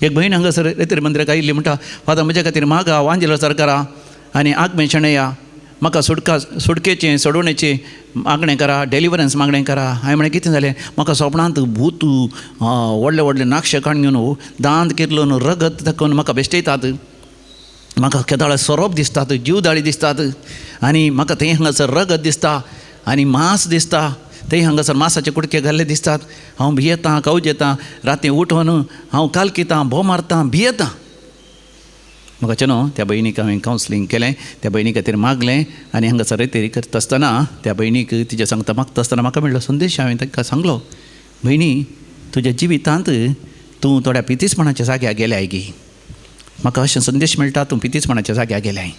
एक भयण हांगासर रेतेर मंदिराक आयिल्ली म्हणटा, फादर म्हज्या खातीर मागा वांजेलो सरकारा आनी आगमें शेणया, म्हाका सुटकेचें सोडवणेचें मागणें करा, डेलिव्हरन्स मागणें करा. हांवें म्हळें कितें जालें, म्हाका सपनांत भूत व्हडले व्हडले नाक्षे काडून घेवन दांत किरलोन रगत दाखोवन म्हाका बेश्टयतात, म्हाका केदाळे सोरोप दिसतात, जीवदाळी दिसतात, आनी म्हाका थंय हांगासर रगत दिसता आनी मांस दिसता, थंय हांगासर मांसाचे कुडके घाल्ले दिसतात. हांव भियेतां, कवज येता, राती उठोन हांव कालकितां, भोव मारतां, भियेतां. म्हाका न्हू त्या भयणीक हांवें कावन्सलींग केलें, त्या भयणी खातीर मागलें आनी हांगासर रेतेरी करता आसतना त्या भयणीक तिच्या सांगता मागता आसतना म्हाका मेळ्ळो संदेश. हांवें ताका सांगलो, भयणी तुज्या जिवितांत तूं थोड्या पितीसपणाच्या जाग्यार गेल्याय गी. म्हाका अशें संदेश मेळटा, तूं पितीसपणाच्या जाग्यार गेल्याय.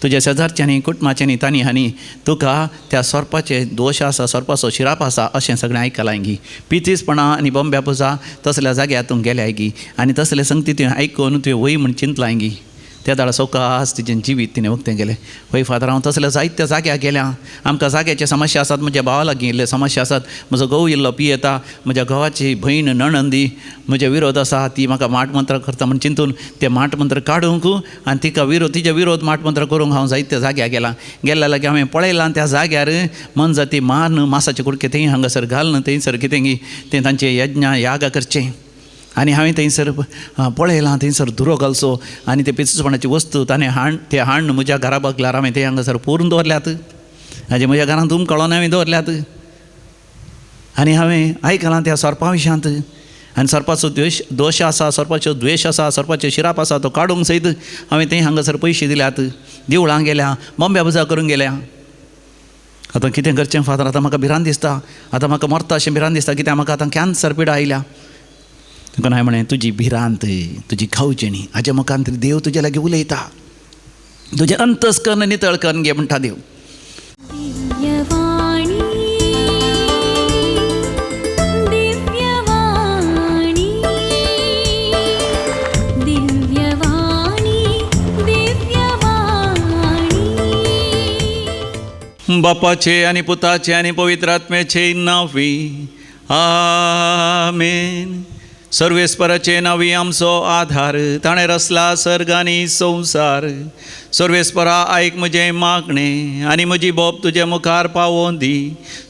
तुज्या शेजारच्यांनी कुटुंबाच्यांनी तांणी हांणी तुका त्या सोरपाचे दोश आसा, सोरपाचो शिराप आसा अशें सगळें आयकलां गी. पितीसपणां आनी बोंब्या पुजा तसल्या जाग्यार तूं गेल्याय गी आनी तसले संगती तुवें आयकून तुवें वय म्हूण चिंतलां गी. त्या दाडा सवकास तिचें जिवीत तिणें वखतें गेलें. वय फादर हांव तसल्या जायत्या जाग्यार गेल्या, आमकां जाग्याचे समस्या आसात, म्हज्या भावा लागीं इल्ले समस्या आसात, म्हजो घोव इल्लो पियेता, म्हज्या घोवाची भयण नणंदी म्हजे विरोध आसा, ती म्हाका माटमंत्र करता म्हूण चिंतून तें माटमंत्र काडूंक आनी तिच्या विरोध माटमंत्र करूंक हांव जायत्या जाग्यार गेल्या लागीं हांवें पळयलां त्या जाग्यार मनजाती मारन, मांसाचे कुडके थंय हांगासर घालन, थंयसर कितें गी तें तांचें यज्ञ याग करचें. आनी हांवें थंयसर पळयलां, थंयसर धुरो घालचो आनी ते पितीसपणाची वस्तू ताणें हाडून म्हज्या घरा बगल्यार हांवें ते हांगासर पोरून दवरल्यात, हाजे म्हज्या घरांत कळोन हांवें दवरल्यात. आनी हांवें आयकलां त्या सोरपा विशयांत आनी सोरपाचो दोश आसा, सोरपाचो द्वेश आसा, सोरपाचो शिराप आसा, तो काडूंक सयत हांवें थंय हांगासर पयशे दिल्यात, देवळां गेल्या, बोंब्या पुजा करूंक गेल्या. आतां कितें करचें फादर, आतां म्हाका भिरांत दिसता, आतां म्हाका मरता अशें भिरांत दिसता, कित्याक म्हाका आतां कॅन्सर पिडा आयल्या. देखून हांवें म्हळें तुजी भिरांत, तुजी खावचेणी हाज्या मुखान तरी देव तुज्या लागीं उलयता, तुजें अंतस्करण नितळ करून घे म्हणटा देव. बापाचे आनी पुताचे आनी पवित्र आत्म्याचे नांवी आमेन. सर्वेस्पराचे नांवी आमचो आधार, ताणें रचला सर्ग आनी संवसार. सर्वेस्परा आयक म्हजें मागणें आनी म्हजी बोब तुजे मुखार पावोवन दी.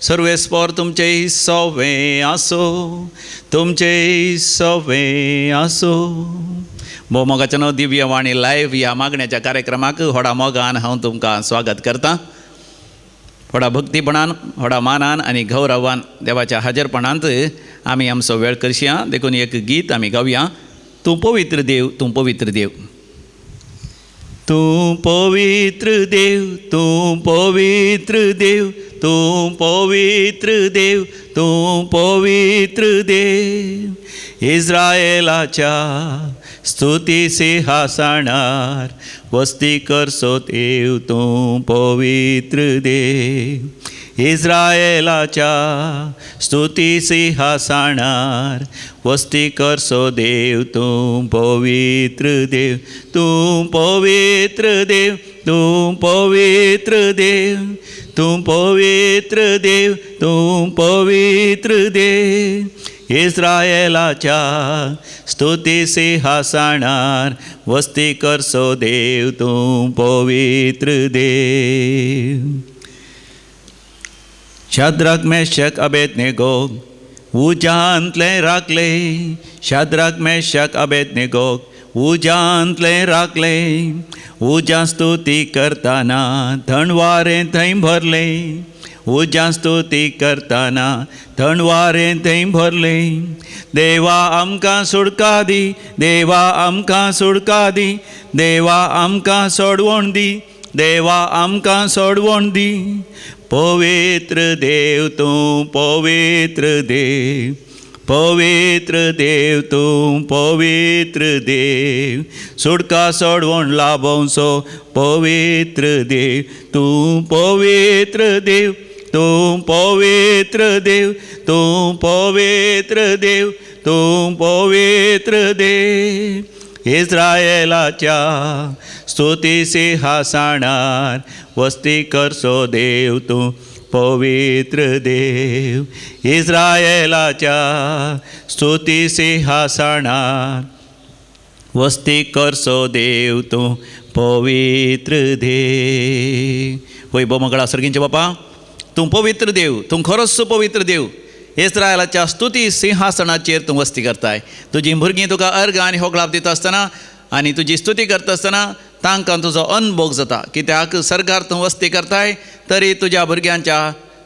सर्वेस्पर तुमचें सवें आसो, तुमचें सवें आसो. भोव मोगाचें न्हू दिव्य वाणी लायव्ह ह्या मागण्याच्या कार्यक्रमाक व्हडा मोगान हांव तुमकां स्वागत करतां. व्हडा भक्तीपणान, व्हडा मानान आनी गौरवान देवाच्या हाजीरपणांत आमी आमचो वेळ करशया. देखून एक गीत आमी गावया, तूं पवित्र देव, तूं पवित्र देव. तूं पवित्र देव, तूं पवित्र देव, तूं पवित्र देव, तूं पवित्र देव. इस्रायेलाच्या स्तुती सिंहासनार वस्ती करसो देव, तूं पवित्र देव. इस्रायेलाच्या स्तुती सिंहासनार वस्ती करसो देव, तूं पवित्र देव. तूं पवित्र देव, तूं पवित्र देव, तूं पवित्र देव, तूं पवित्र देव. इस्रायेलाच्या स्तुती सिंहासनार वस्ती करसो देव, तूं पवित्र देव. शाद्राक मेशक अबेदनेगो उज्यांतले राखले, शाद्राक मेशक अबेदनेगो उज्यांतले राखले. उज्या स्तुती करतना थंडवारें थंय भरले, उज्या स्तुती करतना थंडवारें थंय भरले. देवा आमकां सुडका दी, देवा आमकां सुडका दी, देवा आमकां सोडवण दी, देवा आमकां सोडवण दी. पवित्र देव, तूं पवित्र देव, पवित्र देव, तूं पवित्र देव. सुडका सोडवण लाभोवचो पवित्र देव, तूं पवित्र देव, तूं पवित्र देव, तूं पवित्र देव, तूं पवित्र देव. इस्रायेलाच्या स्तुती सिंहासनार वस्ती करसो देव, तूं पवित्र देव. इस्रायेलाच्या स्तुती सिंहासनार वस्ती करसो देव तूं पवित्र देव. होय बोमगळा सर्गींचे बापा, तूं पवित्र देव, तूं खरोच पवित्र देव. इस्रायलाच्या स्तुती सिंहासनाचेर तूं वस्ती करताय. तुजीं भुरगीं तुका अर्घ आनी होगळाप दिता आसतना आनी तुजी स्तुती करता आसतना तांकां तुजो अनभोग जाता. कित्याक सरकार तूं वस्ती करताय तरी तुज्या भुरग्यांच्या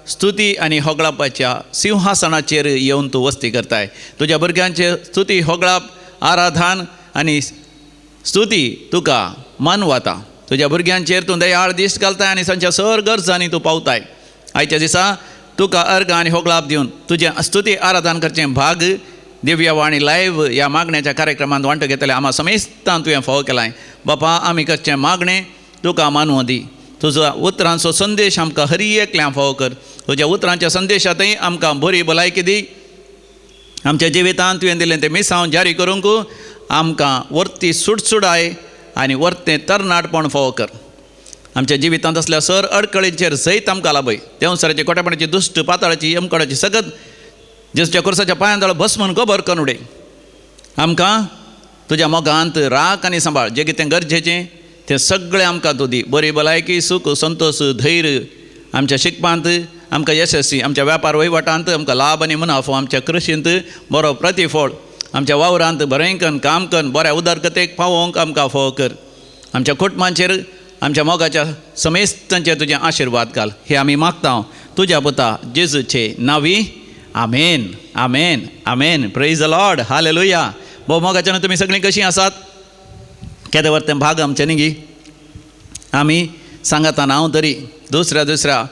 स्तुती आनी होगळापाच्या सिंहासनाचेर येवन तूं वस्ती करताय. तुज्या भुरग्यांचे स्तुती होगळाप आराधन आनी स्तुती तुका मानवता. तुज्या भुरग्यांचेर तूं दयाळ दिश्ट घालताय आनी तांच्या सर गरजांनी तूं पावताय. आयच्या दिसा तुका अर्घ आनी होगळाप दिवन तुजें स्तुती आराधन करचें भाग दिव्यवाणी लायव्ह ह्या मागण्याच्या कार्यक्रमांत वांटो घेतले आम्हा समेस्तान तुवें फावो केलाय. बापा, आमी करचें मागणें तुका मानवो दी. तुजो उतरांचो संदेश आमकां हर एकल्याक फावो कर. तुज्या उतरांच्या संदेशांतय आमकां बरी भलायकी दी. आमच्या जिवितांत तुवें दिलें तें मिसांव जारी करूंक आमकां वर्ती सुटसुडाय आनी वर्तें तरणाटपण फावो कर. आमच्या जिवितांत असल्या सर अडकळींचेर सयत आमकां लाभय. देंवसराची कोटेपणाची दुश्ट पाताळाची यमकडाची सगत जेसुच्या कुर्साच्या पांयांतळ भस्मन गोबर करून उडय. आमकां तुज्या मोगांत राख आनी सांबाळ. जें कितें गरजेचें तें सगळें आमकां तूं दी. बरी भलायकी, सूख, संतोश, धैर्य आमच्या शिकपांत आमकां यशस्वी, आमच्या वेपार वहिवाटांत आमकां लाभ आनी मुनाफो, आमच्या कृशींत बरो प्रतिफळ, आमच्या वावरांत बरेंकन काम करून बऱ्या उदरगतेक पावोवंक आमकां फावो कर. आमच्या कुटुंबांचेर, आमच्या मोगाच्या समेस्तांचेर तुजें आशिर्वाद घाल. हे आमी मागता तुज्या पुता जेजूचे नांवी. आमेन, आमेन, आमेन. Praise the lord. हालेलुया. भोव मोगाच्यान तुमी सगळीं कशीं आसात? केदें वर्तें भाग आमचें न्ही गी. आमी सांगातान हांव तरी दुसऱ्या दुसऱ्या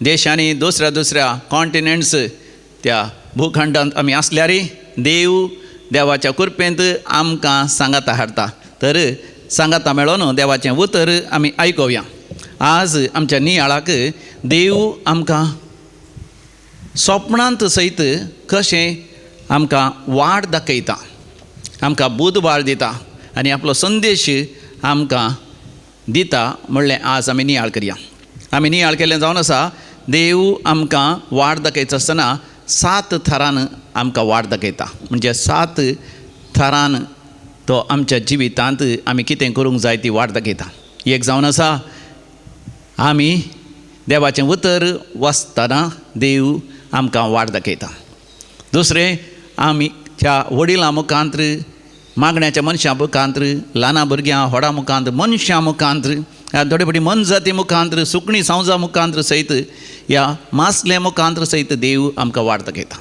देशांनी, दुसऱ्या दुसऱ्या कॉन्टिनेंट्स, त्या भूखंडांत आमी आसल्यारय देवाच्या कृपेंत आमकां सांगाता हाडटा. तर सांगाता मेळोन देवाचें उतर आमी आयकुया. आज आमच्या नियाळाक देव आमकां स्वप्नांत सयत कशें आमकां वाट दाखयता, आमकां बुधबाळ दिता आनी आपलो संदेश आमकां दिता म्हणलें आज आमी नियाळ करया. आमी नियाळ केल्लें जावन आसा, देव आमकां वाट दाखयता आसतना 7 थरान आमकां वाट दाखयता. म्हणजे 7 थरान तो आमच्या जिवितांत आमी कितें करूंक जाय ती वाट दाखयता. एक जावन आसा, आमी देवाचें उतर वाचतना देव आमकां वाट दाखयता. दुसरें, आमीच्या वडिलां मुखांत, मागण्याच्या मनशां मुखांत, ल्हानां भुरग्यां व्हडा मुखांत, मनशां मुखांत, थोडे फावटी मनजाती मुखांत, सुकणीं सावजां मुखांत सयत, ह्या मासले मुखांत सयत देव आमकां वाट दाखयता.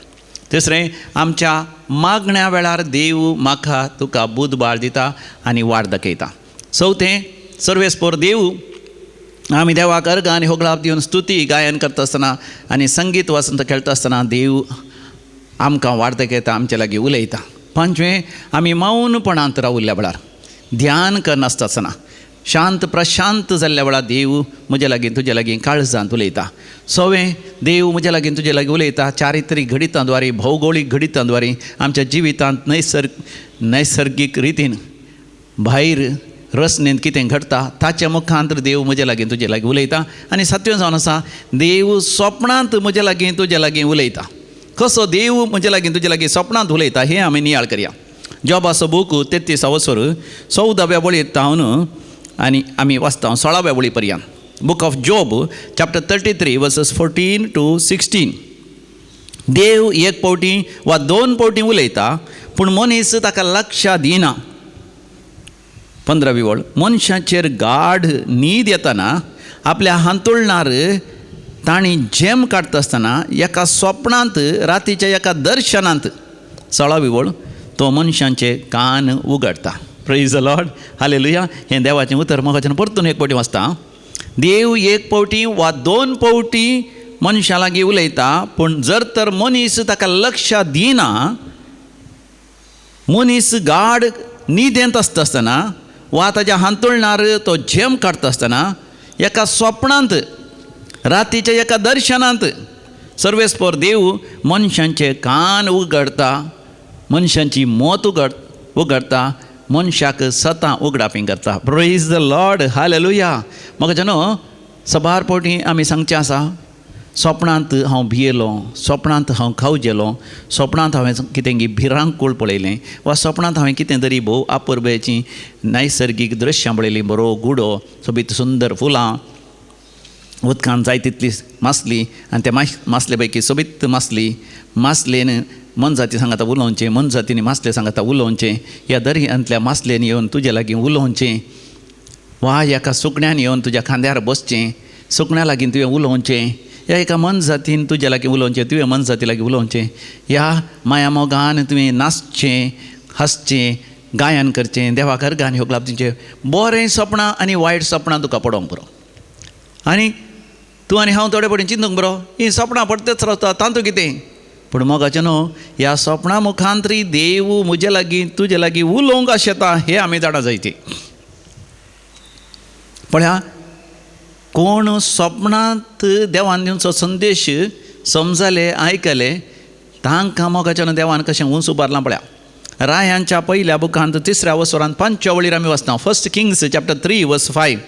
तिसरें, आमच्या मागण्या वेळार देव म्हाका तुका बुधबाळ दिता आनी वाट दाखयता. चवथें, सर्वेस्पोर देव आमी देवाक अर्घ आनी होगळाप दिवन स्तुती गायन करता आसतना आनी संगीत वाजत खेळटा आसतना देव आमकां वाट दाखयता, आमचे लागीं उलयता. पांचवें, आमी मौनपणांत राविल्ल्या वेळार, ध्यान करनासता आसतना, शांत प्रशांत जाल्ल्या वेळार देव म्हजे लागीं तुजे लागीं काळजांत उलयता. सवें, देव म्हजे लागीं तुजे लागीं उलयता चारित्रीक घडितां द्वारे, भौगोळीक घडितां द्वारे, आमच्या जिवितांत नैसर्गीक रितीन भायर रचनेंत कितें घडटा ताच्या मुखांतर देव म्हजे लागीं तुजे लागीं उलयता. आनी 7वें जावन आसा, देव स्वप्नांत म्हजे लागीं तुजे लागीं उलयता. कसो देव म्हजे लागीं तुजे लागीं स्वप्नांत उलयता हें आमी नियाळ करया. जॉबाचो बूक 33 वसर 14व्या वळेर तावन आनी आमी वाचता 16व्या वळी पर्यंत. Book of job chapter 33 versus 14 to 16. देव एक पावटी वा 2 पावटी उलयता पूण मनीस ताका लक्ष दिना. 15वी वळ, मनशाचेर गाढ न्हीद येतना आपल्या हांतुळणार ताणी जेम काडटा आसतना एका स्वप्नांत, रातीच्या एका दर्शनांत, 16वी वळ, तो मनशांचे कान उगडटा. Praise the lord. हालेलुया. हें देवाचें उतर म्हाका परतून एक पावटी वाचता. देव एक पावटी वा 2 पावटी मनशा लागीं उलयता पूण जर तर मनीस ताका लक्ष दिना, मनीस गाढ न्हिदेंत आसता आसतना वा ताच्या हांतुळणार तो जेम काडटा आसतना एका स्वप्नांत, रातीच्या एका दर्शनांत सर्वेस्पोर देव मनशांचे कान उगडटा, मनशांची मोत उगडटा, मनशाक सतां उगडापी करता. Praise the lord. हालेलुया. म्हाका जाणो सबार पावटी आमी सांगचें आसा, स्वप्नांत हांव भियेलो, स्वप्नांत हांव खावजेलो, स्वप्नांत हांवें कितें भिरांकूळ पळयलें, वा स्वप्नांत हांवें कितें तरी भोव अपुर्बेचीं नैसर्गीक दृश्यां पळयलीं, बरो गुडो सोबीत सुंदर फुलां, उदकांत जाय तितली मासली, आनी त्या मासले पैकी सोबीत मासलेन मनजाती सांगता उलोवचें, मनजातींनी मासले सांगता उलोवचें, ह्या दर्यांतल्या मासलेन येवन तुजे लागीं उलोवचें, वा एका सुकण्यान येवन तुज्या खांद्यार बसचें, सुकण्या लागीं तुवें उलोवचें, ह्या एका मनजातीन तुजे लागीं उलोवचें, तुवें मनजाती लागीं उलोवचें, ह्या माया मोगान तुवें नाचचें, हसचें, गायन करचें, देवाकार गान ह्यो दिवचें. बरें सपनां आनी वायट सपनां तुका पडोवंक बरो. आनी तूं आनी हांव थोडे पडेन चिंतूंक बरो, ही सपनां पडतेच रावता, तांतू कितें. पूण मोगाचें न्हू, ह्या सपना मुखांतरी देव म्हजे लागीं तुजे लागीं उलोवंक आशेता हें आमी जाणा जायती. पळया, कोण स्वप्नांत देवान दिवचो संदेश समजले, आयकले, तांकां मोगाचें देवान कशें उंच उबारलां. पळया, रायांच्या पयल्या बुकांत 3ऱ्या वसरांत 5 वळीर आमी वाचता. 1 Kings chapter 3 verse 5.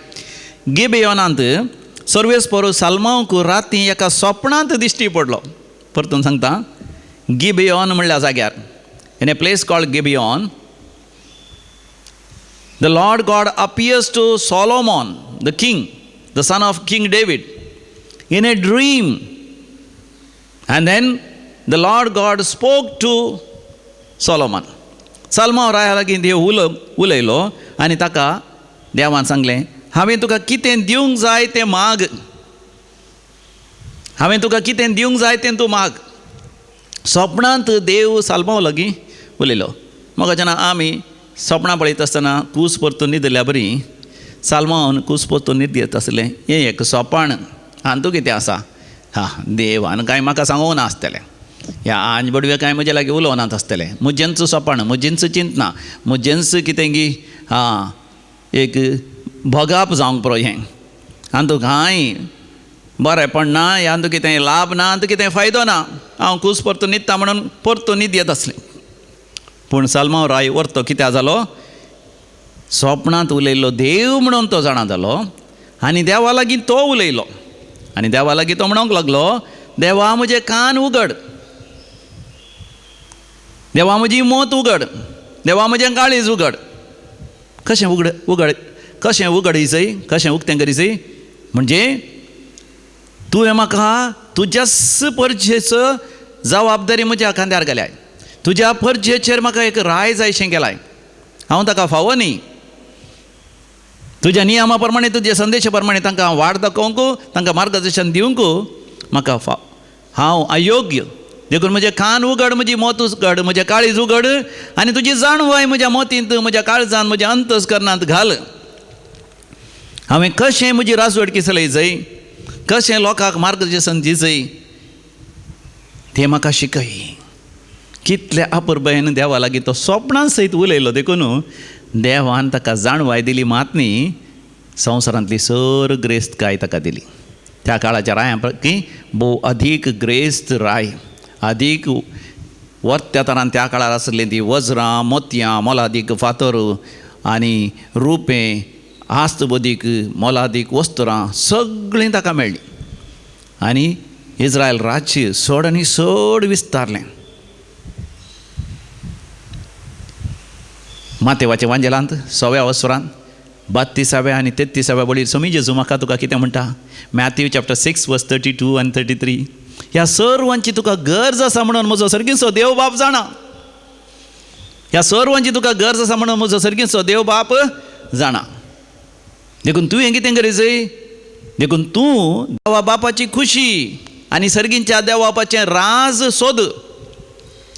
गिबेयोनांत सर्वेस्परू साल्मांक राती एका स्वप्नांत दिश्टी पडलो. परतून सांगता, गिबेयोन म्हणल्या जाग्यार, in a place called Gibeon, the Lord God appears to Solomon, the king, the son of King David, in a dream. And then the Lord God spoke to Solomon. सल्मा राया लागीं देव उलयलो आनी ताका देवान सांगलें, हांवें तुका कितें दिवंक जाय तें माग, हांवें तुका कितें दिवंक जाय तें तूं माग. स्वप्नांत देव साल्मा लागीं उलयलो. म्हाका जेन्ना आमी सपनां पळयता आसतना कूस परतून न्हिदल्या बरी साल्मावन कूस परतून न्हिद येत आसलें, हें एक सोपाण. आनी तूं कितें आसा, देवान कांय म्हाका सांगूंक ना आसतलें, ह्या आंज बडवे कांय म्हजे लागीं उलोवनात आसतलें, म्हजेंच सोपाण, म्हजेंच चिंतना, म्हजेंच कितें गी एक भोगाप जावंक पुरो हें. आनी तूं कांय बरें पडना, ह्या तूं कितें लाभ ना, तूं कितें फायदो ना. हांव कूस परतून न्हिदता म्हणून परतून न्हीद येत आसलें. पूण साल्मांव राय व्हरतो कित्याक जालो, स्वप्नांत उलयल्लो देव म्हणून तो जाणा जालो, आनी देवा लागीं तो उलयलो, आनी देवा लागीं तो म्हणूंक लागलो, देवा म्हजे कान उगड, देवा म्हजी मोत उगड, देवा म्हजें काळीज उगड. कशें उगड कशें उगडीचय, कशें उक्तें करीचय, म्हणजे तुवें म्हाका तुज्याच परचेच जबाबदारी म्हज्या खांद्यार घाल्याय, तुज्या परचेचेर म्हाका एक राय जायशें केलाय, हांव ताका फावो न्ही. तुज्या नियमा प्रमाणे, तुज्या संदेशा प्रमाणे तांकां वाड दाखोवंक, तांकां मार्गदर्शन दिवंक म्हाका हांव अयोग्य. देखून म्हजें कान उगड, म्हजी मोत उगड, म्हजें काळीज उगड, आनी तुजी जाणवाय म्हज्या मोतींत, म्हज्या काळजांत, म्हज्या अंतस्करणांत घाल. हांवें कशें म्हजी राजवटकी चलयचय, कशें लोकांक मार्गदर्शन दिवचय, तें म्हाका शिकय. कितल्या अपुर्बायेन देवा लागीं तो स्वप्नां सयत उलयलो. देखून देवान ताका जाणवाय दिली, मात न्ही, संवसारांतली सर ग्रेस्तकाय ताका दिली. त्या काळाच्या रायां पैकी भोव अधीक ग्रेस्त राय, अधीक वर्त्या तरान त्या काळार आसलेलीं ती वज्रां, मोतयां, मोलादीक फातर आनी रुपें, आस्तबदीक मोलादीक वस्त्रां सगळीं ताका मेळ्ळीं. आनी इस्रायल राज्य चड आनी चड विस्तारलें. मातेवाच्या वांजेलांत 6व्या वसरांत 32व्या आनी 33व्या बळीर स्वामी जेजू म्हाका तुका कितें म्हणटा. Matthew chapter 6 verse 32 and 33. ह्या सर्वांची तुका गरज आसा म्हणून म्हजो सर्गीचो देव बाप जाणा. ह्या सर्वांची तुका गरज आसा म्हणून म्हजो सर्गीचो देव बाप जाणा. देखून तुवें कितें करीचय, देखून तूं देवा बापाची खुशी आनी सर्गींच्या देवा बापाचें राज सोद.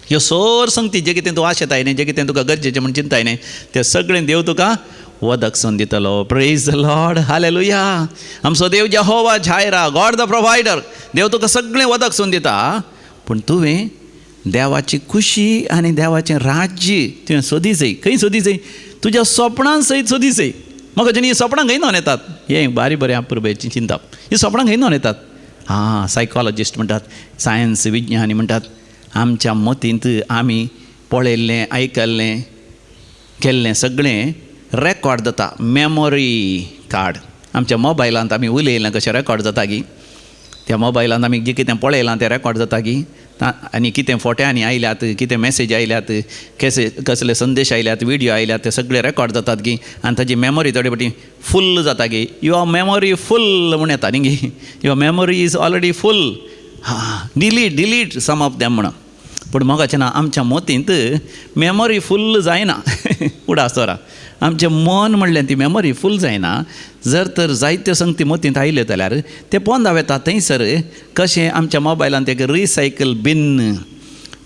ह्यो सर संगती जे कितें तूं आशेताय न्ही, जे कितें तुका गरजेचें म्हण चिंताय न्ही, तें सगळें देव तुका वदक सोन दितलो. Praise the lord, hallelujah. आमचो देव जेहोवा झायरा, गॉड द प्रोवायडर. देव तुका सगळें वदक सोन दिता. पूण तुवें देवाची खुशी आनी देवाचें राज्य तुवें सोदीचय. खंय सोदीचय? तुज्या स्वप्नां सयत सोदीचय. म्हाका जेन्ना ही सपनां खंय नोन येतात, हें बारीक बरें पुरबेची चिंता, ही सपनां खंय नोन येतात. सायकॉलॉजिस्ट म्हणटात, सायन्स विज्ञानी म्हणटात, आमच्या मतींत आमी पळयल्लें, आयकल्लें, केल्लें सगळें रेकॉर्ड जाता. मेमोरी कार्ड आमच्या मोबायलांत आमी उलयलें कशें रेकॉर्ड जाता गी, त्या मोबायलांत आमी जें कितें पळयलां तें रेकॉर्ड जाता की आनी कितें फोट्यांनी आयल्यात कितें मॅसेज आयल्यात कसले संदेश आयल्यात विडियो आयल्यात ते सगळे रेकॉर्ड जातात की आनी ताजी मेमोरी थोडे फावटी फुल्ल जाता की युअर मेमोरी फुल्ल म्हूण येता न्ही गी your memory is already full delete some of them म्हणून पूण मोगाचें ना आमच्या मोतींत मेमोरी फुल्ल जायना उडासोरा आमचें मन म्हणलें ती मेमोरी फूल जायना जर तर जायत्यो संगती मोतींत आयल्यो जाल्यार ते पोंदा वेता थंयसर कशें आमच्या मोबायलांत एक रिसायकल बीन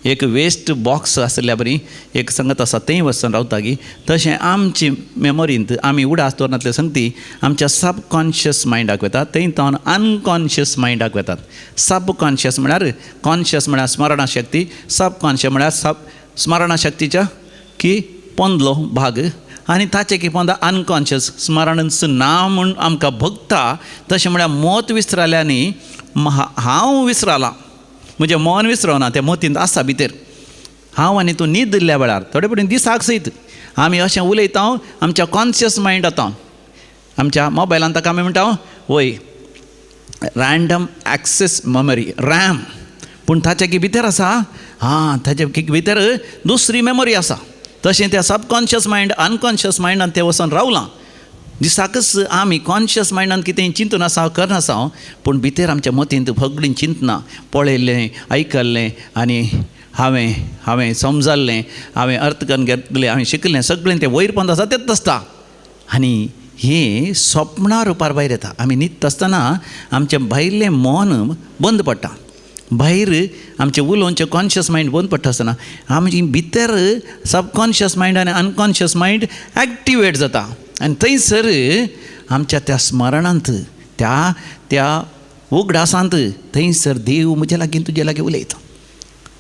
एक वेस्ट बॉक्स आसल्या बरी एक संगत आसा थंय वचून रावता की तशें आमची मेमोरींत आमी उडास दवरनातल्यो संगती आमच्या सबकॉन्शियस मायंडाक वेतात थंय तावन अनकॉन्शियस मायंडाक वेतात सबकॉन्शियस म्हळ्यार कॉन्शियस म्हळ्यार स्मरणशक्ती सबकॉन्शियस म्हळ्यार स्मरणशक्तीच्या की पोंदलो भाग आनी ताचे की पोंदा अनकॉन्शियस स्मरणच ना म्हूण आमकां भोगता तशें म्हळ्यार मोत विसराल्यांनी हांव विसरालां म्हजें मन विसरना तें मोतींत आसा भितर हांव आनी तूं न्हीद दिल्ल्या वेळार थोडे फावटी दिसाक सयत आमी अशें उलयता आमच्या कॉन्शियस मायंड जाता आमच्या मोबायलांत ताका आमी म्हणटा वय रँडम एक्सेस मेमरी रॅम पूण ताचे की भितर आसा ताचे की भितर दुसरी मेमोरी आसा तशें त्या सबकॉन्शियस मायंड अनकॉन्शियस मायंडान तें वचोन रावलां दिसाकच आमी कॉन्शियस मायंडान कितें चिंतून आसा करनासा पूण भितर आमच्या मतींत भगडीन चिंतना पळयल्लें आयकल्लें आनी हांवें समजल्लें हांवें अर्थ करून घेतलें हांवें शिकलें सगळें तें वयर पोंद आसा तेंच आसता आनी हें स्वप्ना रुपार भायर येता आमी न्हिदता आसतना आमचें भायलें मन बंद पडटा भायर आमचें उलोवचें कॉन्शियस मायंड बंद पडटा आसतना आमची भितर सबकॉन्शियस मायंड आनी अनकॉन्शियस मायंड एक्टिवेट जाता आनी थंयसर आमच्या त्या स्मरणांत त्या उगडासांत थंयसर देव म्हजे लागीं तुजे लागीं उलयता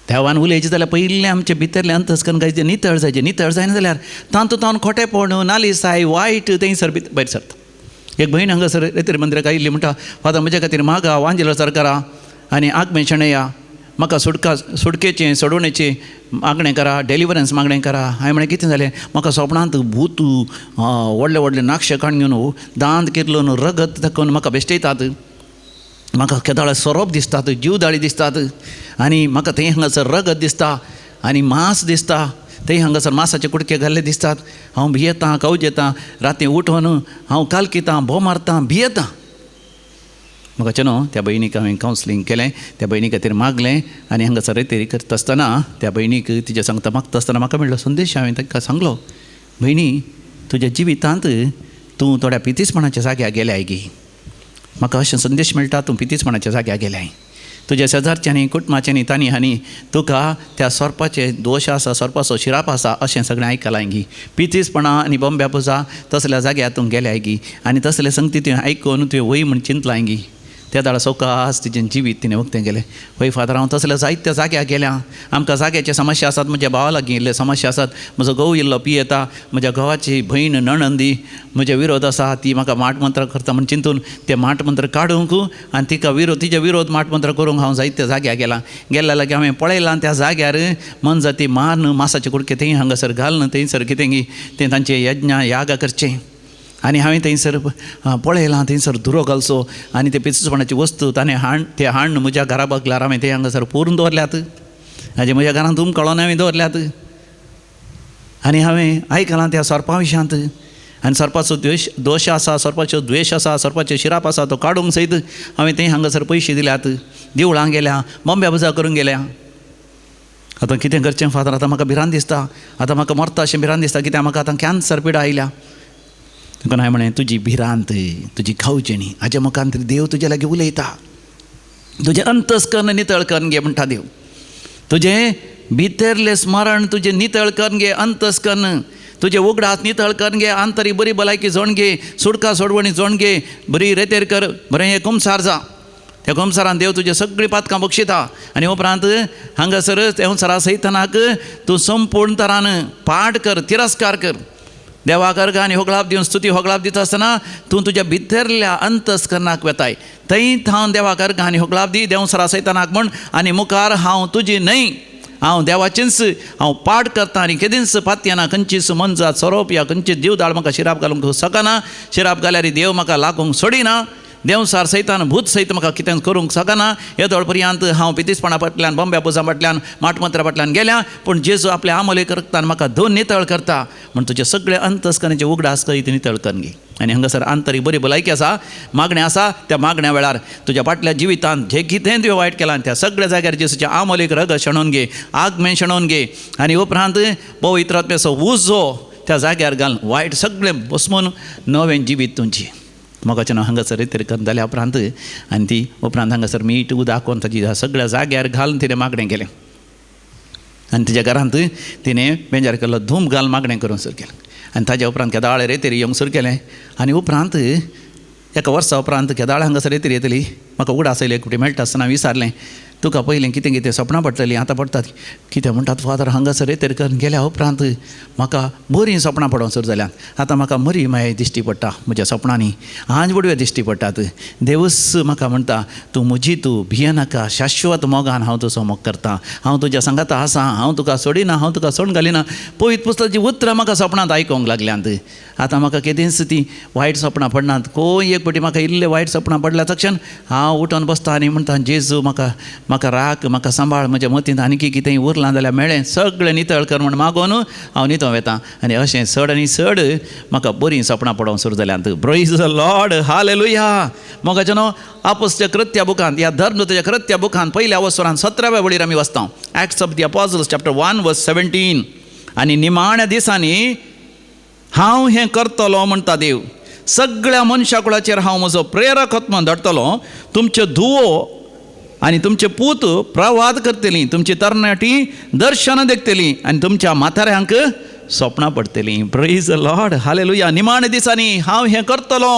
देवान उलयचें जाल्यार पयलें आमचे भितरलें अंतस्करण जायचें नितळ जायचें नितळ जायना जाल्यार तातूंत खोटेपण नालिसाय वायट थंयसर भायर सरता एक भयण हांगासर रेतेर मंदिराक आयिल्ली म्हणटा फादर म्हजे खातीर मागा वांजेलो सरकारा आनी आग्मे शणया म्हाका सुटकेचें सोडवणेचें मागणें करा डेलिवरन्स मागणें करा हांवें म्हळें कितें जालें म्हाका स्वप्नांत भूत व्हडले व्हडले नाक्षे काडून घेवन दांत किरलोन रगत दाखोवन म्हाका बेश्टयतात म्हाका केदाळे सोरोप दिसतात जीवदाळी दिसतात आनी म्हाका थंय हांगासर रगत दिसता आनी मांस दिसता थंय हांगासर मांसाचे कुडके घाल्ले दिसतात हांव भियेतां कवजेतां रातीं उठोन हांव कालकितां भोव मारतां भियेतां म्हाका न्हू त्या भयणीक हांवें कावन्सिलींग केलें त्या भयणी खातीर मागलें आनी हांगासर रेतेरी करता आसतना त्या भयणीक तिच्या सांगता मागता आसतना म्हाका मेळ्ळो संदेश हांवें ताका सांगलो भयणी तुज्या जिवितांत तूं थोड्या पितीसपणाच्या जाग्यार गेल्याय गी म्हाका अशें संदेश मेळटा तूं पितीसपणाच्या जाग्यार गेल्याय तुज्या शेजारच्यांनी कुटुंबाच्यांनी तांणी हांणी तुका त्या सोरपाचे दोश आसा सोरपाचो शिराप आसा अशें सगळें आयकलां गी पितीसपणां आनी बोंब्या पुजा तसल्या जाग्यार तूं गेल्याय गी आनी तसले संगती तुवें आयकून तुवें वय म्हूण चिंतलां गी त्या दाडा सवकास तिचें जिवीत तिणें वखतें गेलें वय फादर हांव तसल्या जायत्या जाग्यार गेल्या आमकां जाग्याचे समस्या आसात म्हज्या भावा लागीं इल्ले समस्या आसात म्हजो घोव इल्लो पियेता म्हज्या घोवाची भयण नणंदी म्हजे विरोध आसा ती म्हाका माटमंत्र करता म्हूण चिंतून तें माटमंत्र काडूंक आनी तिच्या विरोध माटमंत्र करूंक हांव जायत्या जाग्यार गेल्या लागीं हांवें पळयलां त्या जाग्यार मनजाती मारन मांसाचे कुडके थंय हांगासर घालन थंयसर कितें गी तें तांचें यज्ञ याग करचें आनी हांवें थंयसर पळयलां थंयसर धुरो घालचो आनी ते पितीसपणाची वस्तू ताणें हाडून म्हज्या घरा बगल्यार हांवें ते हांगासर पुरून दवरल्यात हाजे म्हज्या घरांत कळोन हांवें दवरल्यात आनी हांवें आयकलां त्या सोरपा विशयांत आनी सोरपाचो दोश आसा सोरपाचो द्वेश आसा सोरपाचो शिराप आसा तो काडूंक सयत हांवें थंय हांगासर पयशे दिल्यात देवळां गेल्या बोंब्या पुजा करूंक गेल्या आतां कितें करचें फादर आतां म्हाका भिरांत दिसता आतां म्हाका मरता अशें भिरांत दिसता कित्याक म्हाका आतां कॅन्सर पिडा आयल्या देखून हांवें म्हळें तुजी भिरांत तुजी खावचेणी हाज्या मुखान तरी देव तुजे लागीं उलयता तुजें अंतस्करण नितळ करून घे म्हणटा देव तुजें भितरलें स्मरण तुजें नितळ करून घे अंतस्करण तुजें उगडास नितळ करून घे आंतरी बरी भलायकी जोण घे सुडका सोडवणी जोण घे बरी रेतेर कर बरें हें कुमसार जा त्या कुमसारान देव तुजें सगळीं पातकां बक्षिता आनी उपरांत हांगासर संवसारा सयतनाक तूं संपूर्ण तरान पाठ कर तिरस्कार कर देवाक अर्घ आनी होगळाप दिवन स्तुती होगळाप दिता आसतना तूं तुज्या भितरल्या अंतस्करणाक वेताय थंय हांव देवाक अर्घ आनी होगळाप दी देवसरा सैतानाक म्हण आनी मुखार हांव तुजी न्हय हांव देवाचेंच हांव पाठ करता आनी केदींच पातयना खंयचीच मनजात सोरोप या खंयचीच जीव दाळ म्हाका शिराप घालूंक सकना शिराप घाल्यार देव म्हाका लागूंक सोडिना देंवसार सयतान भूत सयत म्हाका कितें करूंक सगना येदोळ पर्यंत हांव पितीसपणा फाटल्यान बंब्या पुजा फाटल्यान माटमंत्रा फाटल्यान गेल्या पूण जेजू आपल्या आमोलेक रक्तान म्हाका दोन नितळ करता म्हण तुजे सगळे अंतस्करांचे उगडास करीत नितळ करून घे आनी हांगासर आंतरीक बरी भलायकी आसा मागणें आसा त्या मागण्या वेळार तुज्या फाटल्या जिवितांत जे कितें तुवें वायट केलां त्या सगळ्या जाग्यार जेजूच्या आमोलेक रगत शेणोवन घे आगमें शेणोवन घे आनी उपरांत पवित्र आत्म्याचो उजो त्या जाग्यार घाल वायट सगळें बसमून नवें जिवीत तुमची मोगाचें हांव हांगासर रितीर करून जाल्या उपरांत आनी ती उपरांत हांगासर मीठ उदाकून ताची सगळ्या जाग्यार घालून तिणें मागणें केलें आनी तिच्या घरांत तिणें बेजार केल्लो धूम घाल मागणें करून सुरू केलें आनी ताज्या उपरांत केदाळ रेतीर येवंक सुरू केलें आनी उपरांत एका वर्सा उपरांत केदाळ हांगासर रेतीर येतली म्हाका उगडास आयली एकवटी मेळटा आसतना विचारलें तुका पयलें कितें कितें सपनां पडटलीं आतां पडटात कितें म्हणटात फादर हांगासर रेतीर करून गेल्या उपरांत म्हाका बरीं सपनां पडोंक सुरू जाल्यात आतां म्हाका मरी माय दिश्टी पडटा म्हज्या सपनांनी आंज बुडव्यो दिश्टी पडटात देवूस म्हाका म्हणटा तूं म्हजी तूं भियेनाका शाश्वत मोगान हांव तुजो मोग करता हांव तुज्या सांगाता आसा हांव तुका सोडिना हांव तुका सोडून घालिना पवित्र पुस्तकाची उतरां म्हाका सपनांत आयकोंक लागल्यांत आतां म्हाका केदेंच ती वायट सपनां पडनात खंय एक फावटी म्हाका इल्लें वायट सपनां पडल्या तक्षण हांव उठोन बसता आनी म्हणटा जेजू म्हाका राख म्हाका सांबाळ म्हज्या मतींत आनीक कितेंय उरलां जाल्यार मेळ्ळें सगळें नितळ कर म्हण मागोन हांव नितो येता आनी अशें चड आनी चड म्हाका बरीं सपनां पडोंक सुरू जाल्यांत प्रेज द लॉर्ड हालेलुया मोगाचें न्हू आपोस्टच्या कृत्या बुकांत ह्या धर्मदूताच्या कृत्या बुकांत पयल्या वसरान 17व्या वळीर आमी वाचता एक्ट्स ऑफ द अपॉस्टल्स चॅप्टर 1 वर्स 17 आनी निमाण्या दिसांनी हांव हें करतलो म्हणटा देव सगळ्या मनशा कुळाचेर हांव म्हजो प्रेरक आत्मा धाडटलो तुमच्यो धुवो आनी तुमचे पूत प्रवाद करतलीं तुमची तरणाटी दर्शनां देखतलीं आनी तुमच्या म्हाताऱ्यांक स्वप्नां पडटलीं प्रेज द लॉर्ड हालेलुया निमाणे दिसांनी हांव हें करतलो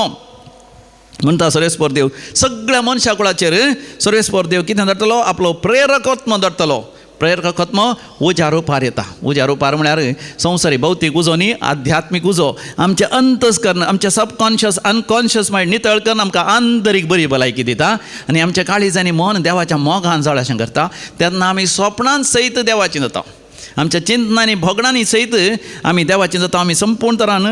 म्हणटा सर्वेस्पर देव सगळ्या मनशा कुळाचेर सर्वेस्पर देव कितें धाडटलो आपलो प्रेरक आत्मा धाडटलो प्रेरक आत्मा उज्या रुपार येता उज्या रुपार म्हळ्यार संवसारी भौतीक उजो न्ही आध्यात्मीक उजो आमचे अंतस्करण आमचे सबकॉन्शियस अनकॉन्शियस मायंड नितळ करून आमकां आंतरीक बरी भलायकी दिता आनी आमच्या काळीजांनी मन देवाच्या मोगान जळ अशें करता तेन्ना आमी स्वप्नांत सयत देवाचीं जाता आमच्या चिंतनांनी भोगणांनी सयत आमी देवाचीं जाता आमी संपूर्ण तरान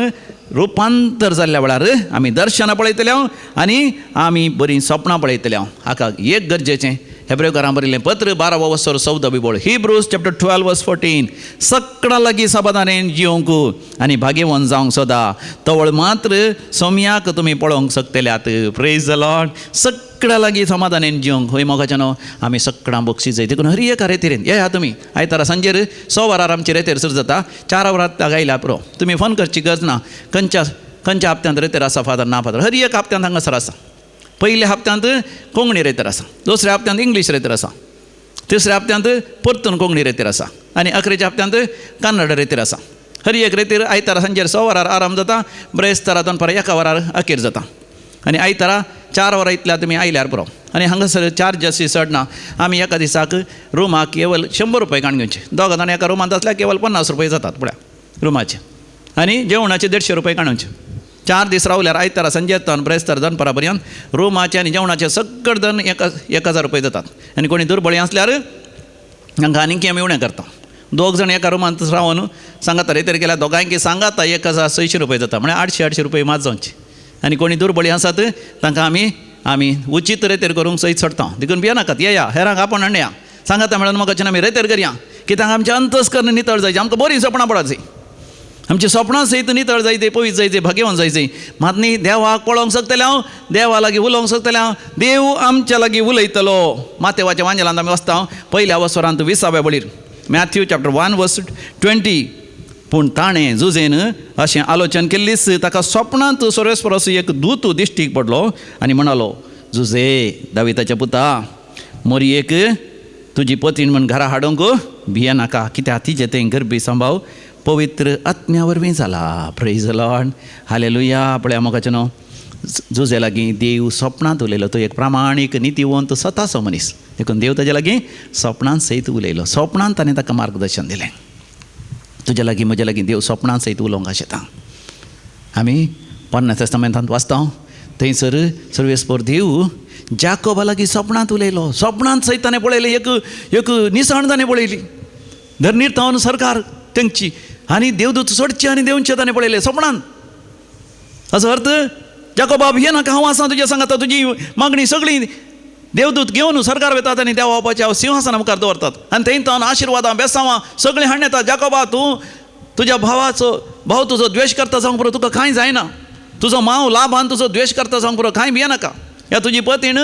रुपांतर जाल्ल्या वेळार आमी दर्शनां पळयतल्या आनी आमी बरीं स्वप्नां पळयतल्या हाका एक गरजेचें हेब्रेकारां बरयलें पत्र 12 वर्सर 14 बिबोळ हिब्रूज चॅप्टर 12 वर्स 14 सक्कडां लागीं समाधानेन जिवंक आनी भाग्यवान जावंक सदां तवळ मात्र सोम्याक तुमी पळोवंक शकतल्यात प्रेज द लॉर्ड सक्कडां लागीं समाधानेन जिवंक खंय मोगाचें न्हू आमी सक्कडां बक्षीस जाय देखून हर एका रेतीरेन येया तुमी आयतारा सांजेर 6 वरार आमची रेतेर सुरू जाता 4 वरांत गायल्या पुरो तुमी फोन करची गरज ना खंयच्या हप्त्यांत रेतेर आसा फादर ना फादर हर एक हप्त्यांत हांगासर आसा पयल्या हप्त्यांत कोंकणी रेतीर आसा दुसऱ्या हप्त्यांत इंग्लीश रेतीर आसा तिसऱ्या हप्त्यांत परतून कोंकणी रेतीर आसा आनी अकरेच्या हप्त्यांत कन्नड रेतीर आसा हर एक रेतीर आयतारा सांजेर 6 वरार आराम जाता ब्रेस्तारांतून परत 1 वरार अखेर जाता आनी आयतारा 4 वरां इतल्या तुमी आयल्यार पुरो आनी हांगासर चार्ज अशी चड ना आमी एका दिसाक रुमाक केवल 100 रुपया काण घेवचे दोग जाण एका रुमांत आसल्यार केवल 50 रुपया जातात पळय रुमाचे आनी जेवणाचे 150 रुपया काणूचे 4 दीस रावल्यार आयतारा संजे येता ब्रेस्तार दनपरा पर्यंत रुमाचे आनी जेवणाचे सगळे दन 1000 रुपया जातात आनी कोणी दुर्बळी आसल्यार हांकां आनीक आमी उणें करता 2 जाण एका रुमांत रावन सांगाता रेतेर गेल्यार दोगांयकी सांगाता 1600 रुपया जाता म्हळ्यार 800 रुपया मात जावची आनी कोणी दुर्बळी आसात तांकां आमी उचित रेतेर करूंक सयत सोडटा देखून भियेनाकात येया हेरांक आपण हाडया सांगाता मेळून मोगाचें आमी रेतेर करया कित्याक आमचें अंतस्करण नितळ जायचें आमकां बरीं सपनां पडत जाय आमची स्वप्नां सयत नितळ जायते पवित्र जायते भाग्यवान जायचे मात न्ही देवाक पळोवंक शकतले हांव देवा लागीं उलोवंक शकतले हांव देव आमच्या लागीं उलयतलो मातेवाच्या वांजेलांत आमी वाचता पयल्या वसरांत 20व्या बळीर मॅथ्यू चॅप्टर 1 वर्स 20 पूण ताणें जुजेन अशें आलोचन केल्लीच ताका स्वप्नांत सर्वेस्पराचो एक दूत दिश्टीक पडलो आनी म्हणालो जुजे दाविदाच्या पुता मोरयेक तुजी पत्नी म्हण घरा हाडूंक भियेनाका कित्याक तिजें तें गर्भी संभाव पवित्र आत्म्या वरवीं जाला प्रेज द लॉर्ड हालेलुया पळया मोगाचें न्हू जुजे लागीं देव स्वप्नांत उलयलो तो एक प्रामाणीक नितीवंत स्वताचो मनीस देखून देव ताजे लागीं स्वप्नांत सयत उलयलो स्वप्नांत ताणें ताका मार्गदर्शन दिलें तुजे लागीं म्हजे लागीं देव स्वप्नांत सयत उलोवंक आशेता आमी पोरण्या तेस्तामेंतांत वाचता थंयसर सर्वेस्पर देव जाकोबा लागीं स्वप्नांत उलयलो स्वप्नांत सयत ताणें पळयलें एक निसण ताणें पळयली धरणीर तावन सरकार तेंची आनी देवदूत सोडची आनी देवचे ताणें पळयलें स्वप्नांत हाचो अर्थ जाकोबा भिये नाका, हांव आसा तुज्या सांगाता, तुजी मागणी सगळी देवदूत घेवन सरकार वेतात आनी देवा बापाच्या सिंहासना मुखार दवरतात आनी थंय तावन आशिर्वादां बेसांवां सगळीं हाडून येतात. जाकोबा तूं तुज्या भाव तुजो द्वेश करता जावंक पुरो, तुका कांय जायना. तुजो मांव लाभान तुजो द्वेश करता जावंक पुरो, कांय भिये नाका. ह्या तुजी पतीन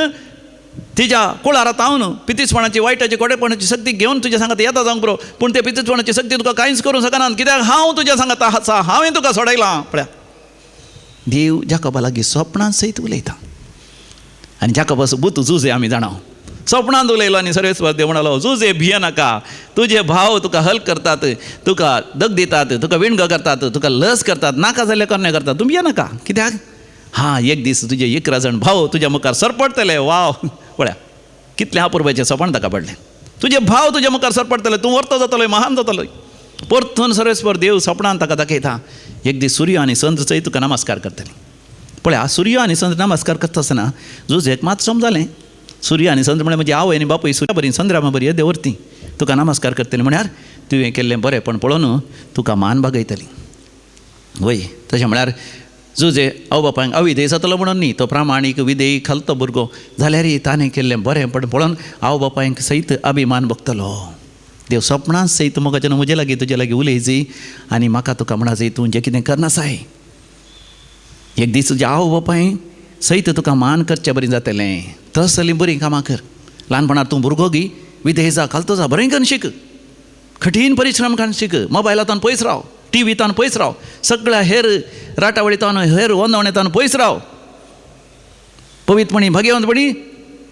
तिच्या कुळारा तावन पितीसपणाची वायटाची कोडेपणाची शक्ती घेवन तुज्या सांगात येता जावंक पुरो, पूण ते पितीसपणाची शक्ती तुका कांयच करूंक शकना, कित्याक हांव तुज्या सांगात आसा, हांवें तुका सोडयलां. पळया, देव जाकोबा लागीं स्वप्नांत सयत उलयता आनी जाकोबाचो बुत जुजे आमी जाणा. स्वप्नांत उलयलो आनी सर्वेस्वर देव म्हणलो, जुजे भिये नाका, तुजे भाव तुका हल्क करतात, तुका दग दितात, तुका विणग करतात, तुका लस करतात, नाका जाल्यार करणे करतात, तूं भिये नाका. कित्याक एक दीस तुजे 11 जाण भाव तुज्या मुखार सरपडटले. वाव, पळया कितलें अपुर्बाचें सपन ताका पडलें. तुजे भाव तुज्या मुखार सरपडटले, तूं वर्त जातलो, महान जातलो. परतून सर्वेस्वर देव सपनांत ताका दाखयता, एक दीस सूर्य आनी चंद्र चंय तुका नमस्कार करतले. पळया, सूर्य आनी चंद्र नमस्कार करता आसतना जुजेक मात समजलें. सूर्य आनी चंद्र म्हळ्यार म्हजी आवय आनी बापूय सूर्या बरी चंद्रमा बरी देवर्ती तुका नमस्कार करतली म्हळ्यार तुवें केल्लें बरेंपण पळोवन तुका मान बागयतली. वय तशें म्हळ्यार जुजे आवय बापायक अविधेय जातलो म्हणून न्ही, तो प्रामाणीक विधेय खालतो भुरगो जाल्यारय ताणें केल्लें बरेंपण पळोवन आवय बापायक सयत अभिमान भोगतलो. देव सपनांत सयत मोगाच्यान म्हजे लागीं तुजे लागीं उलयची आनी म्हाका तुका म्हणा जय तूं जें कितें करनासाय. एक दीस तुज्या आवय बापाय सयत तुका मान करचें बरें जातलें. तस जालीं बरीं कामां कर. ल्हानपणांत तूं भुरगो गी, विधेय जा, खालतो जा, बरें करून शीक, कठीण परिश्रम करून शीक, मोबायलांतल्यान पयस राव, टीव्हींतल्यान पयस राव, सगळ्या हेर राटावळींतल्यान हेर वंदवणेंतल्यान पयस राव. पवित्रपणी भाग्यवंतपणी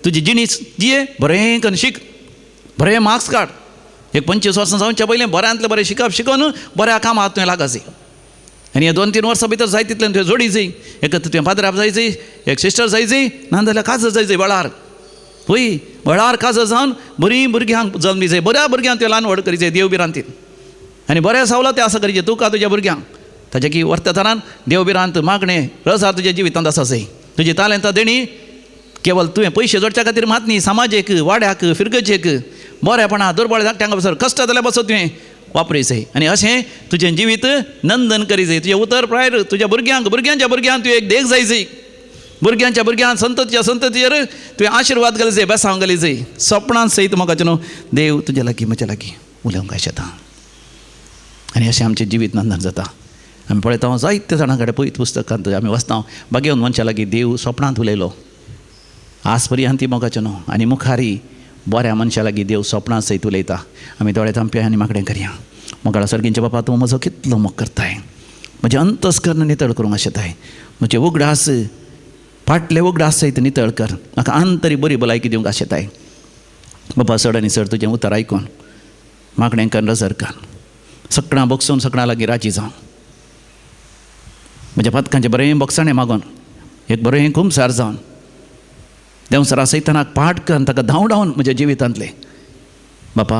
तुजी जिणीस जिये, बरें करून शीक, बरें मार्क्स काड. एक 25 वर्सां जावच्या पयलीं बऱ्यांतलें बरें शिकप शिकोवन बऱ्या कामाक तुवें लागासी. आनी हे 2-3 वर्सां भितर जाय तितल्यान तुवें जोडी जाय. एक तुवें पाद्राप जायची, एक सिस्टर जायची, नाजाल्यार काजर जायची वेळार. पळय, वेळार काजर जावन बरीं भुरग्यांक जल्मी जाय, बऱ्या भुरग्यांक तुवें ल्हान व्हड करीचे देवबिरांतीन. आनी बऱ्या सवलती आसा करीचे तुका तुज्या भुरग्यांक. ताचे की वर्तथारान देवबिरांत मागणें रसार तुज्या जिवितांत आसा जाय. तुजी तालेंतां देणी केवळ तुवें पयशे जोडच्या खातीर मात न्ही, समाजाक, वाड्याक, फिरगजेक, बरेपणा दुर्बळ धाकट्यांक बसर कश्ट जाल्यार बसत तुवें वापरीचंय. आनी अशें तुजें जिवीत नंदन करीचंय. तुजें उतर प्रायर तुज्या भुरग्यांच्या भुरग्यांक तुवें एक देख जायची. भुरग्यांच्या भुरग्यांक संततीच्या संततीचेर तुवें आशिर्वाद घालीचंय, बेसांव घालीचंय. सपनांत सयत मोगाचें न्हू देव तुज्या लागीं म्हज्या लागीं उलोवंक येता. आनी अशें आमचें जिवीत नंदन जाता. आमी पळयता जायत्या जाणां कडेन पयत पुस्तकांत आमी वाचता भाग्यवंत मनशा लागीं देव सपनांत उलयलो. आज पर्यंत ती मोगाचें न्हू आनी मुखारी बऱ्या मनशा लागीं देव सपनांत सयत उलयता. आमी दोळे तांपया आनी मागणें करया. मोगाळा सर्गींचे बापा, तूं म्हजो कितलो मोग करताय, म्हजें अंतस्करण नितळ करूंक आशेताय. म्हजें उगडास, फाटलें उगडास सयत नितळ कर. म्हाका अंतरी बरी भलायकी दिवंक आशेताय. बाबा चड आनी चड तुजें उतर आयकून मागणें कर, नजर कर. सगळां बगसून सगळां लागीं राजी जावन म्हज्या पथकांचें बरें बगसाणें मागून एक बरें खुमसार जावन देंवसरा सैतानाक पाट कर, ताका धांवडावन म्हज्या जिवितांतलें. बापा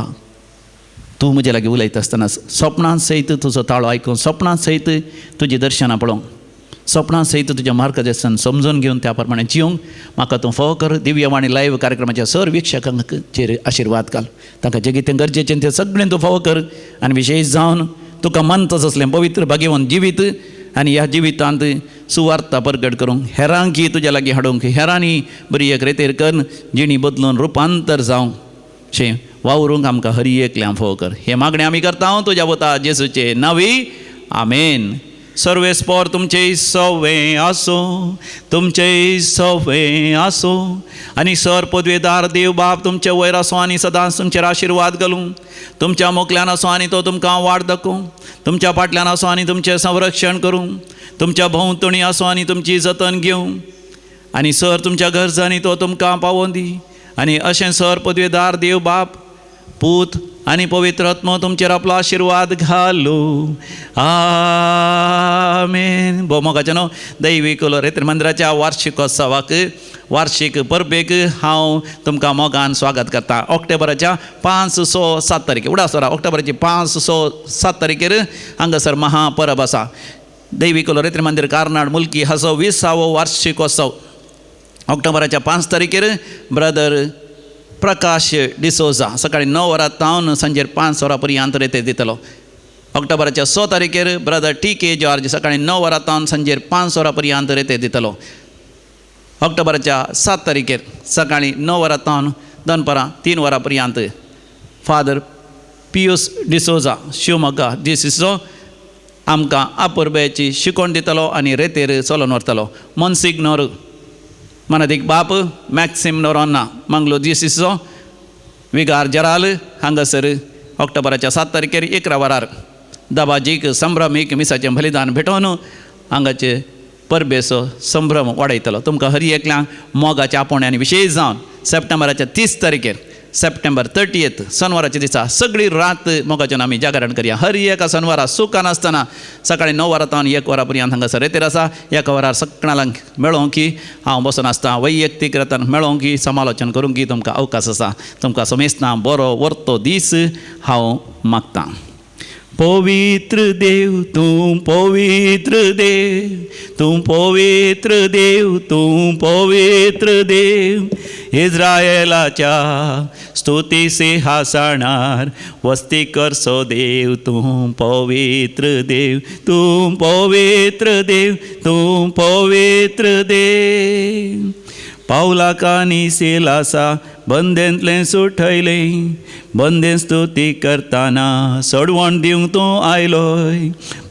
तूं म्हजे लागीं उलयता आसतना सपनांत सयत तुजो ताळो आयकून, सपनांत सयत तुजीं दर्शनां पळोवंक, सपनांत सयत तुज्या मार्गदर्शन समजून घेवन त्या प्रमाणे जिवंक म्हाका तूं फावो कर. दिव्यवाणी लायव्ह कार्यक्रमाच्या सर वीक्षकांचेर आशिर्वाद घाल. ताका जें कितें गरजेचें तें सगळें तूं फावो कर. आनी विशेश जावन तुका मनतच असलें पवित्र भाग्यवंत जिवीत आनी ह्या जिवितांत सुवार्ता प्रगट करूंक, हेरांकी तुज्या लागीं हाडूंक, हेरांनी बरी एक रेतेर कर जिणी बदलून रुपांतर जावंक शें वावरूंक आमकां हरी एकल्यां फावो कर. हे मागणें आमी करता तुज्या वता जेजूचे नांवी. आमेन. सर्वेस्पर तुमचें सवें आसो, तुमचें सवें आसो. आनी सर पदवेदार देव बाब तुमचे वयर आसो आनी सदांच तुमचेर आशिर्वाद घालूं. तुमच्या मोकल्यान आसो आनी तो तुमकां वाड दाखोवं. तुमच्या फाटल्यान आसो आनी तुमचें संरक्षण करूं. तुमच्या भोंवतणी आसो आनी तुमची जतन घेवं. आनी सर तुमच्या गरजांनी तो तुमकां पावोवन दी. आनी अशें सर पदवेदार देव बाप, पूत आनी पवित्र आत्मा तुमचेर आपलो आशिर्वाद घालूं. आमेन. मोगाचें न्हू दैवीक रेतीर मंदिराच्या वार्षिकोत्सवाक, वार्षिक परबेक हांव तुमकां मोगान स्वागत करता. ऑक्टोबराच्या 5, 6, 7 तारीख उडासोरा ऑक्टोबराची 5, 6, 7 तारखेर हांगासर महापरब आसा. दैवीक रेतीर मंदिर कार्नाड मुल्की हाचो 20वा वार्षिकोत्सव ऑक्टोबराच्या 5 तारखेर ब्रदर प्रकाश डिसोजा सकाळीं 9 वरां तावन सांजेर 5 वरां पर्यंत रेते दितलो. ऑक्टोबराच्या 6 तारखेर ब्रदर टी.के. जॉर्ज सकाळीं 9 वरांतावन सांजेर 5 वरां पर्यंत रेते दितलो. ऑक्टोबराच्या 7 तारखेर सकाळीं 9 वरांतावन दनपारां 3 वरां पर्यंत फादर पियूस डिसोजा शिवमोग्गा दिसिचो आमकां अपुर्बेची शिकवण दितलो आनी रेतेर चलोवन व्हरतलो. मोन्सिग्नोर मानादीक बाप मॅक्सिम नोरोन्ना मंगलो दिसिचो विगार जराल हांगासर ऑक्टोबराच्या 7 तारखेर 11 वरार दाबाजीक संभ्रमीक मिसाचें बलिदान भेटोवन हांगाचे परबेचो संभ्रम वाडयतलो. तुमकां हर एकल्यांक मोगाच्या आपोवण्यांनी विशेश जावन सप्टेंबराच्या 30 तारखेर सप्टेंबर 30 शेनवाराच्या दिसा सगळी रात मोगाचें आमी जागरण करया. हर एका शेनवारा सुखान आसतना सकाळीं 9 वरांतावन 1 वरां पर्यंत हांगासर रेतेर आसा. 1 वरार सगळ्यांक मेळोवंक की हांव बसून आसता वैयक्तीक रतान मेळोवंक की समालोचन करूंक की तुमकां अवकाश आसा. तुमकां समेस्तां बरो वर्तो दीस हांव मागतां. पवित्र देव तूं पवित्र देव, तूं पवित्र देव, तूं पवित्र देव. इस्रायेलाच्या स्तुती सिंहासनार वस्ती करसो देव. तूं पवित्र देव, तूं पवित्र देव, तूं पवित्र देव. पावलाक आनी सिलासा बंदेंतलें सुटयलें, बंदें स्तुती करतना सोडवण दिवंक तूं आयलोय.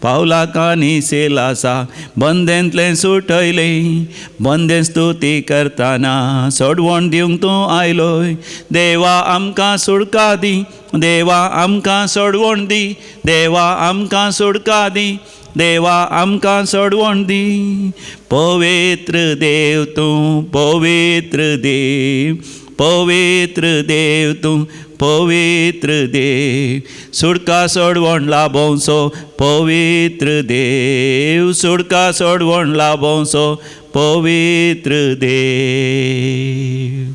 पावलाक आनी सिलासा बंदेंतलें सुटयलें, बंदें स्तुती करतना सोडवण दिवंक तूं आयलोय. देवा आमकां सुडका दी, देवा आमकां सोडवण दी, देवा आमकां सुडका दी, देवा आमकां सोडवण दी. पवित्र देव तूं पवित्र देव, पवित्र देव तूं पवित्र देव. सुडका सोडवण लाभोवचो पवित्र देव, सुडका सोडवण लाभोवचो पवित्र देव.